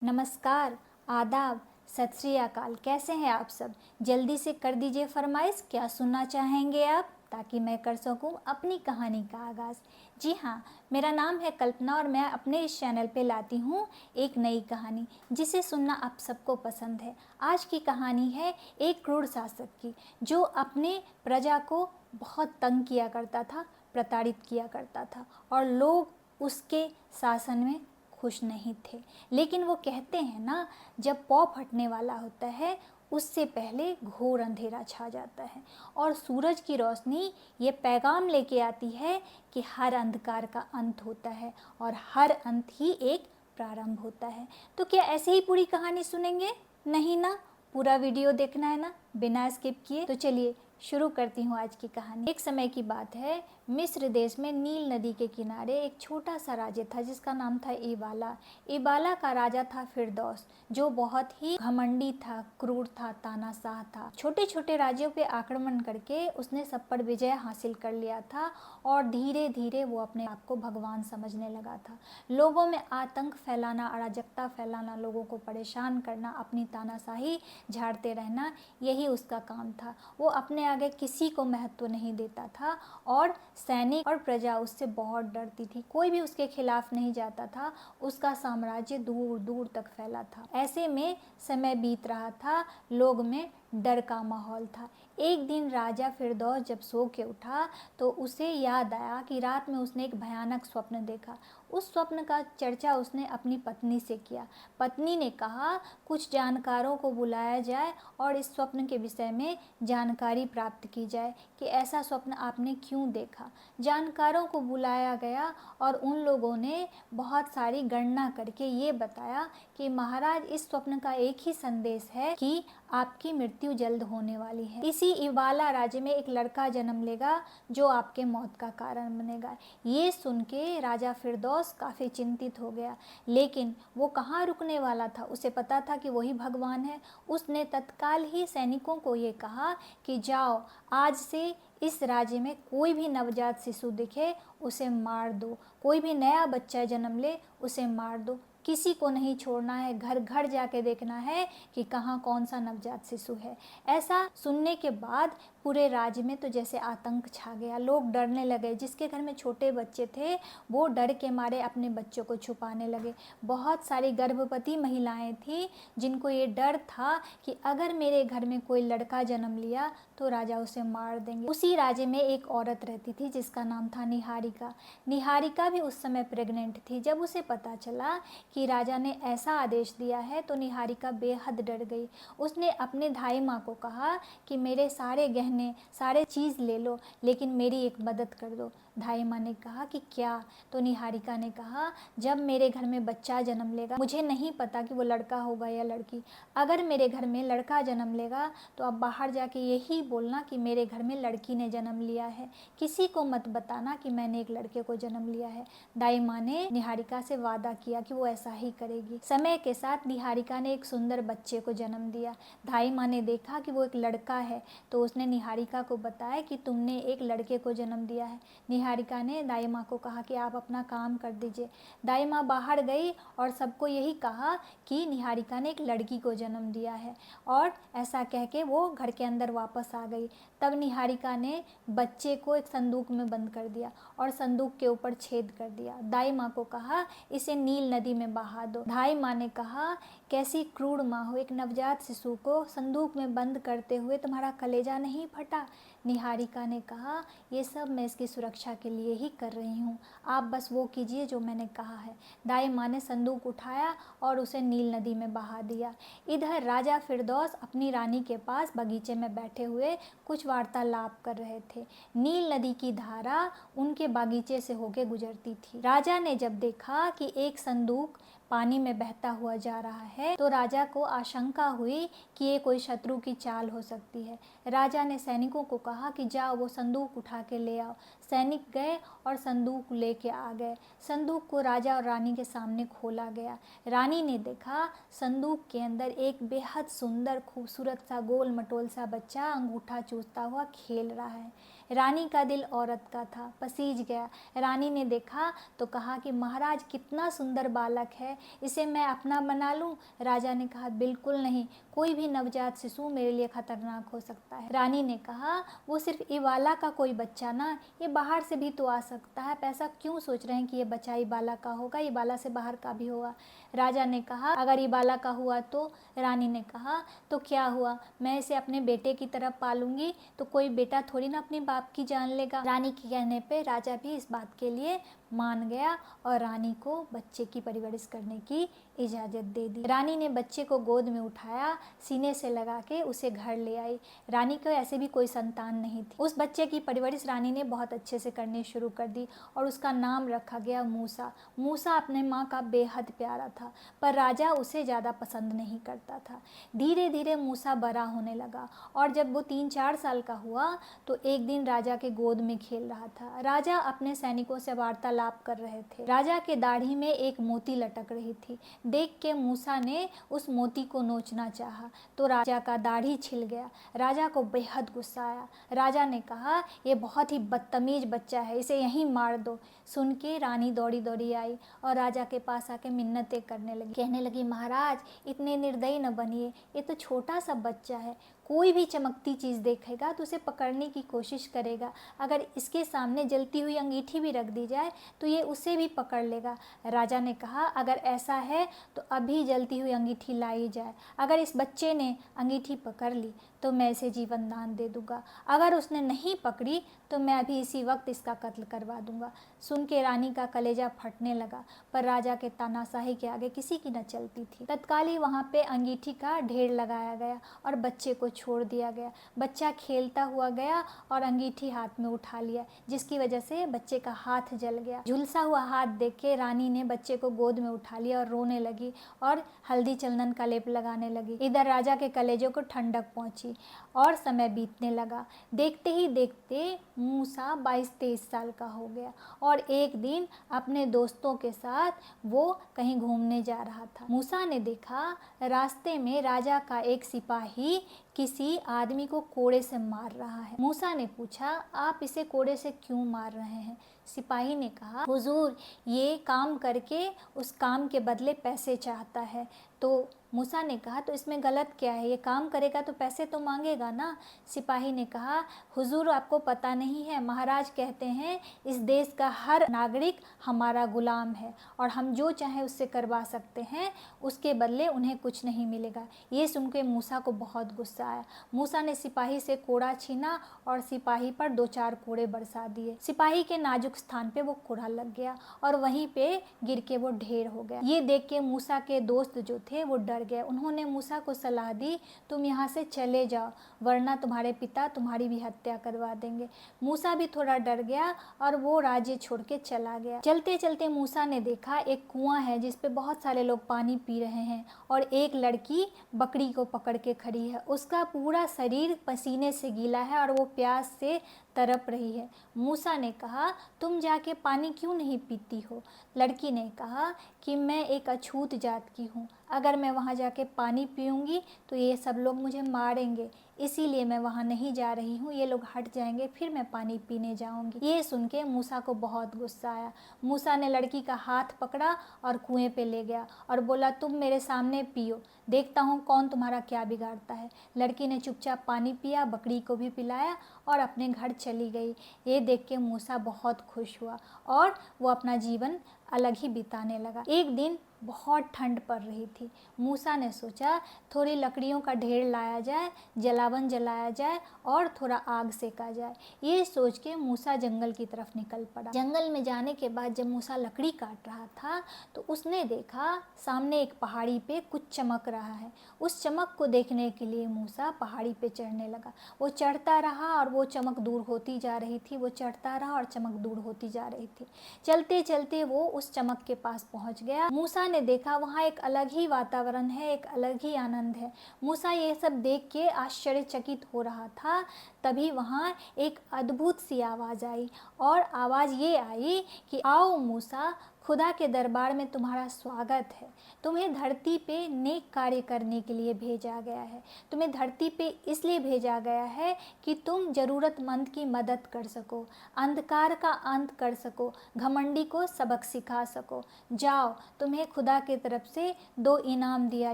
नमस्कार, आदाब, सत श्री अकाल। कैसे हैं आप सब? जल्दी से कर दीजिए फरमाइश, क्या सुनना चाहेंगे आप, ताकि मैं कर सकूं अपनी कहानी का आगाज़। जी हाँ, मेरा नाम है कल्पना और मैं अपने इस चैनल पे लाती हूँ एक नई कहानी जिसे सुनना आप सबको पसंद है। आज की कहानी है एक क्रूर शासक की, जो अपने प्रजा को बहुत तंग किया करता था, प्रताड़ित किया करता था और लोग उसके शासन में खुश नहीं थे। लेकिन वो कहते हैं ना, जब पौ फटने वाला होता है उससे पहले घोर अंधेरा छा जाता है और सूरज की रोशनी ये पैगाम लेके आती है कि हर अंधकार का अंत होता है और हर अंत ही एक प्रारंभ होता है। तो क्या ऐसे ही पूरी कहानी सुनेंगे? नहीं ना, पूरा वीडियो देखना है ना, बिना स्किप किए। तो चलिए शुरू करती हूँ आज की कहानी। एक समय की बात है, मिस्र देश में नील नदी के किनारे एक छोटा सा राज्य था जिसका नाम था एबाला। एबाला का राजा था फिरदौस, जो बहुत ही घमंडी था, क्रूर था, तानाशाह था। छोटे छोटे राज्यों पे आक्रमण करके उसने सब पर विजय हासिल कर लिया था और धीरे धीरे वो अपने आप को भगवान समझने लगा था। लोगों में आतंक फैलाना, अराजकता फैलाना, लोगों को परेशान करना, अपनी तानाशाही झाड़ते रहना, यही उसका काम था। वो अपने आगे किसी को महत्व नहीं देता था और सैनिक और प्रजा उससे बहुत डरती थी। कोई भी उसके खिलाफ नहीं जाता था, उसका साम्राज्य दूर दूर तक फैला था। ऐसे में समय बीत रहा था, लोग में डर का माहौल था। एक दिन राजा फिरदौस जब सो के उठा तो उसे याद आया कि रात में उसने एक भयानक स्वप्न देखा। उस स्वप्न का चर्चा उसने अपनी पत्नी से किया। पत्नी ने कहा, कुछ जानकारों को बुलाया जाए और इस स्वप्न के विषय में जानकारी प्राप्त की जाए कि ऐसा स्वप्न आपने क्यों देखा। जानकारों को बुलाया गया और उन लोगों ने बहुत सारी गणना करके ये बताया कि महाराज, इस स्वप्न का एक ही संदेश है कि आपकी मृत्यु जल्द होने वाली है। इसी इबाला राज्य में एक लड़का जन्म लेगा जो आपके मौत का कारण बनेगा। ये सुन के राजा फिरदौस काफ़ी चिंतित हो गया, लेकिन वो कहाँ रुकने वाला था, उसे पता था कि वही भगवान है। उसने तत्काल ही सैनिकों को ये कहा कि जाओ, आज से इस राज्य में कोई भी नवजात शिशु दिखे उसे मार दो, कोई भी नया बच्चा जन्म ले उसे मार दो, किसी को नहीं छोड़ना है, घर घर जाके देखना है कि कहाँ कौन सा नवजात शिशु है। ऐसा सुनने के बाद पूरे राज्य में तो जैसे आतंक छा गया, लोग डरने लगे। जिसके घर में छोटे बच्चे थे वो डर के मारे अपने बच्चों को छुपाने लगे। बहुत सारी गर्भवती महिलाएं थीं जिनको ये डर था कि अगर मेरे घर में कोई लड़का जन्म लिया तो राजा उसे मार देंगे। उसी राज्य में एक औरत रहती थी जिसका नाम था निहारिका। निहारिका भी उस समय प्रेग्नेंट थी। जब उसे पता चला कि राजा ने ऐसा आदेश दिया है तो निहारिका बेहद डर गई। उसने अपने धाई माँ को कहा कि मेरे सारे गहने, सारे चीज़ ले लो, लेकिन मेरी एक मदद कर दो। धाई माँ ने कहा कि क्या? तो निहारिका ने कहा, जब मेरे घर में बच्चा जन्म लेगा, मुझे नहीं पता कि वो लड़का होगा या लड़की, अगर मेरे घर में लड़का जन्म लेगा तो आप बाहर जाके यही बोलना कि मेरे घर में लड़की ने जन्म लिया है, किसी को मत बताना कि मैंने एक लड़के को जन्म लिया है। दाई माँ ने निहारिका से वादा किया कि वो ऐसा ही करेगी। समय के साथ निहारिका ने एक सुंदर बच्चे को जन्म दिया। दाई माँ ने देखा कि वो एक लड़का है तो उसने निहारिका को बताया कि तुमने एक लड़के को जन्म दिया है। निहारिका ने दाई माँ को कहा कि आप अपना काम कर दीजिए। दाई माँ बाहर गई और सबको यही कहा कि निहारिका ने एक लड़की को जन्म दिया है और ऐसा कह के वो घर के अंदर वापस आ गई। तब निहारिका ने बच्चे को एक संदूक में बंद कर दिया और संदूक के ऊपर छेद कर दिया। दाई माँ को कहा, इसे नील नदी में बहा दो। दाई माँ ने कहा, कैसी क्रूर माँ हो, एक नवजात शिशु को संदूक में बंद करते हुए तुम्हारा कलेजा नहीं फटा? निहारिका ने कहा, ये सब मैं इसकी सुरक्षा के लिए ही कर रही हूँ, आप बस वो कीजिए जो मैंने कहा है। दाई माँ ने संदूक उठाया और उसे नील नदी में बहा दिया। इधर राजा फिरदौस अपनी रानी के पास बगीचे में बैठे हुए कुछ वार्तालाप कर रहे थे। नील नदी की धारा उनके बागीचे से होके गुजरती थी। राजा ने जब देखा कि एक संदूक पानी में बहता हुआ जा रहा है तो राजा को आशंका हुई कि ये कोई शत्रु की चाल हो सकती है। राजा ने सैनिकों को कहा कि जाओ वो संदूक उठा के ले आओ। सैनिक गए और संदूक लेके आ गए। संदूक को राजा और रानी के सामने खोला गया। रानी ने देखा संदूक के अंदर एक बेहद सुंदर खूबसूरत सा गोल मटोल सा बच्चा अंगूठा चूसता हुआ खेल रहा है। रानी का दिल औरत का था, पसीज गया। रानी ने देखा तो कहा कि महाराज कितना सुंदर बालक है, इसे मैं अपना बना लूं? राजा ने कहा बिल्कुल नहीं, कोई भी नवजात शिशु मेरे लिए खतरनाक हो सकता है। रानी ने कहा वो सिर्फ इवाला का कोई बच्चा ना, ये बाहर से भी तो आ सकता है, आप ऐसा क्यों सोच रहे हैं कि ये बच्चा इबाला का होगा? इबाला से बाहर का भी होगा। राजा ने कहा अगर इबाला का हुआ तो? रानी ने कहा तो क्या हुआ, मैं इसे अपने बेटे की तरह पालूंगी, तो कोई बेटा थोड़ी ना अपने बाप की जान लेगा। रानी के कहने पे राजा भी इस बात के लिए मान गया और रानी को बच्चे की परवरिश करने की इजाज़त दे दी। रानी ने बच्चे को गोद में उठाया, सीने से लगा के उसे घर ले आई। रानी को ऐसे भी कोई संतान नहीं थी। उस बच्चे की परवरिश रानी ने बहुत अच्छे से करनी शुरू कर दी और उसका नाम रखा गया मूसा। मूसा अपने माँ का बेहद प्यारा था, पर राजा उसे ज़्यादा पसंद नहीं करता था। धीरे धीरे मूसा बड़ा होने लगा और जब वो 3-4 साल का हुआ तो एक दिन राजा के गोद में खेल रहा था। राजा अपने सैनिकों से वार्तालाप कर रहे थे। राजा के दाढ़ी में एक मोती लटक रही थी। देख के मूसा ने उस मोती को नोचना चाहा तो राजा का दाढ़ी छिल गया। राजा को बेहद गुस्सा आया। राजा ने कहा ये बहुत ही बदतमीज बच्चा है, इसे यहीं मार दो। सुन के रानी दौड़ी दौड़ी आई और राजा के पास आके मिन्नतें करने लगी, कहने लगी महाराज इतने निर्दयी न बनिए, ये तो छोटा सा बच्चा है, कोई भी चमकती चीज़ देखेगा तो उसे पकड़ने की कोशिश करेगा, अगर इसके सामने जलती हुई अंगीठी भी रख दी जाए तो ये उसे भी पकड़ लेगा। राजा ने कहा अगर ऐसा है तो अभी जलती हुई अंगीठी लाई जाए, अगर इस बच्चे ने अंगीठी पकड़ ली तो मैं इसे जीवन दान दे दूंगा, अगर उसने नहीं पकड़ी तो मैं अभी इसी वक्त इसका कत्ल करवा दूंगा। सुन के रानी का कलेजा फटने लगा, पर राजा के तानाशाही के आगे किसी की न चलती थी। तत्काल ही वहाँ पे अंगीठी का ढेर लगाया गया और बच्चे को छोड़ दिया गया। बच्चा खेलता हुआ गया और अंगीठी हाथ में उठा लिया, जिसकी वजह से बच्चे का हाथ जल गया। झुलसा हुआ हाथ देख के रानी ने बच्चे को गोद में उठा लिया और रोने लगी और हल्दी चंदन का लेप लगाने लगी। इधर राजा के कलेजे को ठंडक पहुंची और समय बीतने लगा। देखते ही देखते मूसा 22-23 साल का हो गया और एक दिन अपने दोस्तों के साथ वो कहीं घूमने जा रहा था। मूसा ने देखा रास्ते में राजा का एक सिपाही किसी आदमी को कोड़े से मार रहा है। मूसा ने पूछा आप इसे कोड़े से क्यों मार रहे हैं? सिपाही ने कहा हुजूर ये काम करके उस काम के बदले पैसे चाहता है। तो मूसा ने कहा तो इसमें गलत क्या है, ये काम करेगा तो पैसे तो मांगेगा ना। सिपाही ने कहा हुजूर आपको पता नहीं है, महाराज कहते हैं इस देश का हर नागरिक हमारा गुलाम है और हम जो चाहे उससे करवा सकते हैं, उसके बदले उन्हें कुछ नहीं मिलेगा। ये सुन के मूसा को बहुत गुस्सा आया। मूसा ने सिपाही से कोड़ा छीना और सिपाही पर 2-4 कोड़े बरसा दिए। सिपाही के नाजुक स्थान पे वो कोड़ा लग गया और वहीं पे गिर के वो ढेर हो गया। ये देख के मूसा के दोस्त जो थे वो डर गए। उन्होंने मूसा को सलाह दी तुम यहाँ से चले जाओ वरना तुम्हारे पिता तुम्हारी भी हत्या करवा देंगे। मूसा भी थोड़ा डर गया और वो राज्य छोड़ के चला गया। चलते चलते मूसा ने देखा एक कुआं है जिस पे बहुत सारे लोग पानी पी रहे हैं और एक लड़की बकरी को पकड़ के खड़ी है। उसका पूरा शरीर पसीने से गीला है और वो प्यास से तड़प रही है। मूसा ने कहा तुम जाके पानी क्यों नहीं पीती हो? लड़की ने कहा कि मैं एक अछूत जात की हूँ, अगर मैं वहाँ जाके पानी पीऊँगी तो ये सब लोग मुझे मारेंगे, इसीलिए मैं वहाँ नहीं जा रही हूँ, ये लोग हट जाएंगे फिर मैं पानी पीने जाऊँगी। ये सुन के मूसा को बहुत गुस्सा आया। मूसा ने लड़की का हाथ पकड़ा और कुएं पे ले गया और बोला तुम मेरे सामने पियो, देखता हूँ कौन तुम्हारा क्या बिगाड़ता है। लड़की ने चुपचाप पानी पिया, बकरी को भी पिलाया और अपने घर चली गई। ये देख के मूसा बहुत खुश हुआ और वो अपना जीवन अलग ही बिताने लगा। एक दिन बहुत ठंड पड़ रही थी। मूसा ने सोचा थोड़ी लकड़ियों का ढेर लाया जाए, जलावन जलाया जाए और थोड़ा आग सेका जाए। ये सोच के मूसा जंगल की तरफ निकल पड़ा। जंगल में जाने के बाद जब मूसा लकड़ी काट रहा था तो उसने देखा सामने एक पहाड़ी पे कुछ चमक रहा है। उस चमक को देखने के लिए मूसा पहाड़ी पे चढ़ने लगा। वो चढ़ता रहा और वो चमक दूर होती जा रही थी, वो चढ़ता रहा और चमक दूर होती जा रही थी। चलते चलते वो उस चमक के पास पहुंच गया। मूसा ने देखा वहाँ एक अलग ही वातावरण है, एक अलग ही आनंद है। मूसा ये सब देख के आश्चर्यचकित हो रहा था। तभी वहाँ एक अद्भुत सी आवाज़ आई और आवाज़ ये आई कि आओ मूसा खुदा के दरबार में तुम्हारा स्वागत है। तुम्हें धरती पे नेक कार्य करने के लिए भेजा गया है। तुम्हें धरती पे इसलिए भेजा गया है कि तुम ज़रूरतमंद की मदद कर सको, अंधकार का अंत कर सको, घमंडी को सबक सिखा सको। जाओ, तुम्हें खुदा की तरफ से 2 इनाम दिया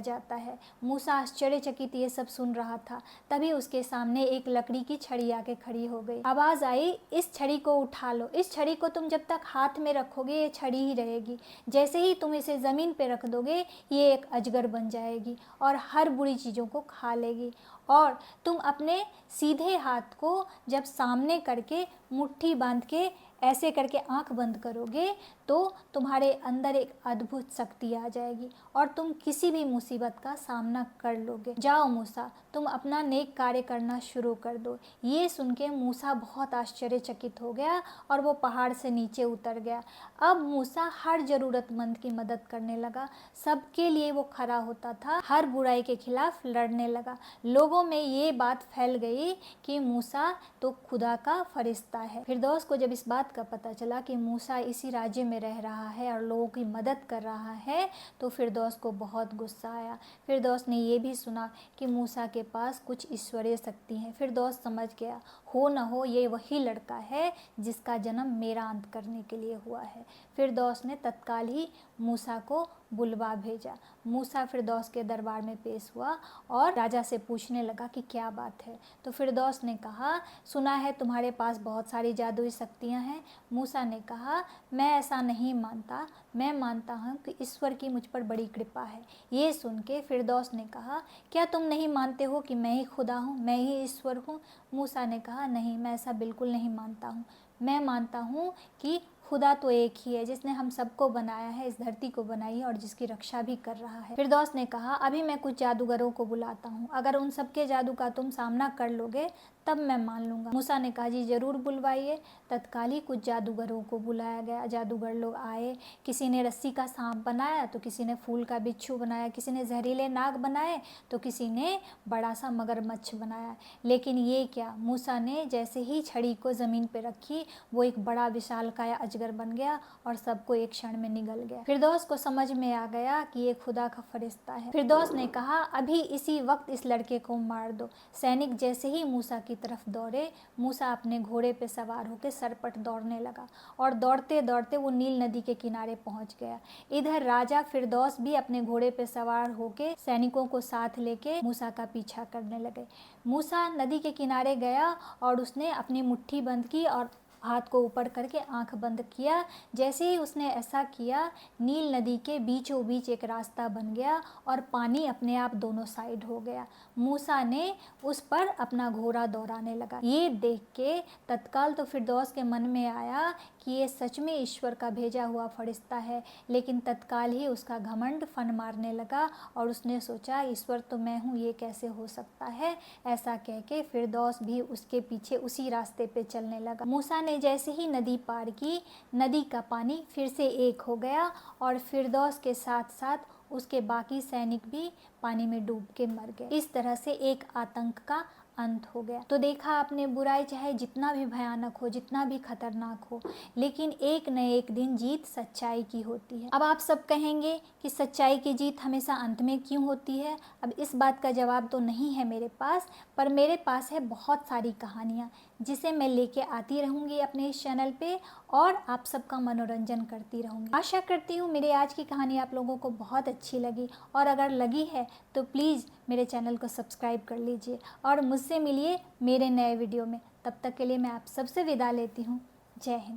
जाता है। मूसा आश्चर्यचकित ये सब सुन रहा था। तभी उसके सामने एक लकड़ी की छड़ी आके खड़ी हो गई। आवाज़ आई, इस छड़ी को उठा लो। इस छड़ी को तुम जब तक हाथ में रखोगे ये छड़ी ही रहेगी। जैसे ही तुम इसे ज़मीन पे रख दोगे ये एक अजगर बन जाएगी और हर बुरी चीज़ों को खा लेगी। और तुम अपने सीधे हाथ को जब सामने करके मुट्ठी बांध के ऐसे करके आंख बंद करोगे तो तुम्हारे अंदर एक अद्भुत शक्ति आ जाएगी और तुम किसी भी मुसीबत का सामना कर लोगे। जाओ मूसा, तुम अपना नेक कार्य करना शुरू कर दो। ये सुन के मूसा बहुत आश्चर्यचकित हो गया और वो पहाड़ से नीचे उतर गया। अब मूसा हर ज़रूरतमंद की मदद करने लगा। सबके लिए वो खड़ा होता था, हर बुराई के खिलाफ लड़ने लगा। लोगों में ये बात फैल गई कि मूसा तो खुदा का फरिश्ता है। फिरदौस को जब इस बात का पता चला कि मूसा इसी राज्य में रह रहा है और लोगों की मदद कर रहा है तो फिरदौस को बहुत गुस्सा आया। फिरदौस ने ये भी सुना कि मूसा के पास कुछ ईश्वरीय शक्ति है। फिरदौस समझ गया, हो न हो ये वही लड़का है जिसका जन्म मेरा अंत करने के लिए हुआ है। फिरदौस ने तत्काल ही मूसा को बुलवा भेजा। मूसा फिरदौस के दरबार में पेश हुआ और राजा से पूछने लगा कि क्या बात है। तो फिरदौस ने कहा, सुना है तुम्हारे पास बहुत सारी जादुई शक्तियां हैं। मूसा ने कहा, मैं ऐसा नहीं मानता, मैं मानता हूँ कि ईश्वर की मुझ पर बड़ी कृपा है। ये सुन के फिरदौस ने कहा, क्या तुम नहीं मानते हो कि मैं ही खुदा हूँ, मैं ही ईश्वर हूँ? मूसा ने कहा, नहीं, मैं ऐसा बिल्कुल नहीं मानता हूँ। मैं मानता हूँ कि खुदा तो एक ही है जिसने हम सबको बनाया है, इस धरती को बनाई है और जिसकी रक्षा भी कर रहा है। फिरदौस ने कहा, अभी मैं कुछ जादूगरों को बुलाता हूँ, अगर उन सबके जादू का तुम सामना कर लोगे तब मैं मान लूँगा। मूसा ने कहा, जी ज़रूर बुलवाइए। तत्काल ही कुछ जादूगरों को बुलाया गया। जादूगर लोग आए, किसी ने रस्सी का सांप बनाया तो किसी ने फूल का बिच्छू बनाया, किसी ने जहरीले नाग बनाए तो किसी ने बड़ा सा मगरमच्छ बनाया। लेकिन ये क्या, मूसा ने जैसे ही छड़ी को ज़मीन पर रखी वो एक बड़ा विशालकाय अजगर बन गया और सबको एक क्षण में निगल गया। फिरदौस को समझ में आ गया कि ये खुदा का फरिश्ता है। फिरदौस ने कहा, अभी इसी वक्त इस लड़के को मार दो। सैनिक जैसे ही मूसा की तरफ दौड़े, मूसा अपने घोड़े पे सवार होकर सरपट दौड़ने लगा और दौड़ते दौड़ते वो नील नदी के किनारे पहुंच गया। इधर राजा फिरदौस भी अपने घोड़े पे सवार होकर सैनिकों को साथ लेके मूसा का पीछा करने लगे। मूसा नदी के किनारे गया और उसने अपनी मुट्ठी बंद की और हाथ को ऊपर करके आंख बंद किया। जैसे ही उसने ऐसा किया, नील नदी के बीचों बीच एक रास्ता बन गया और पानी अपने आप दोनों साइड हो गया। मूसा ने उस पर अपना घोड़ा दौड़ाने लगा। ये देख के तत्काल तो फिरदौस के मन में आया कि ये सच में ईश्वर का भेजा हुआ फरिश्ता है, लेकिन तत्काल ही उसका घमंड फन मारने लगा और उसने सोचा, ईश्वर तो मैं हूँ, ये कैसे हो सकता है। ऐसा कह के फिरदौस भी उसके पीछे उसी रास्ते पे चलने लगा। मूसा ने जैसे ही नदी पार की, नदी का पानी फिर से एक हो गया और फिरदौस के साथ साथ उसके बाकी सैनिक भी पानी में डूब के मर गए। इस तरह से एक आतंक का अंत हो गया। तो देखा आपने, बुराई चाहे जितना भी भयानक हो, जितना भी खतरनाक हो, लेकिन एक न एक दिन जीत सच्चाई की होती है। अब आप सब कहेंगे कि सच्चाई की जीत हमेशा अंत में क्यों होती है। अब इस बात का जवाब तो नहीं है मेरे पास, पर मेरे पास है बहुत सारी कहानियाँ जिसे मैं लेके आती रहूँगी अपने इस चैनल पे और आप सबका मनोरंजन करती रहूँगी। आशा करती हूँ मेरी आज की कहानी आप लोगों को बहुत अच्छी लगी, और अगर लगी है तो प्लीज़ मेरे चैनल को सब्सक्राइब कर लीजिए और मुझसे मिलिए मेरे नए वीडियो में। तब तक के लिए मैं आप सबसे विदा लेती हूँ। जय हिंद।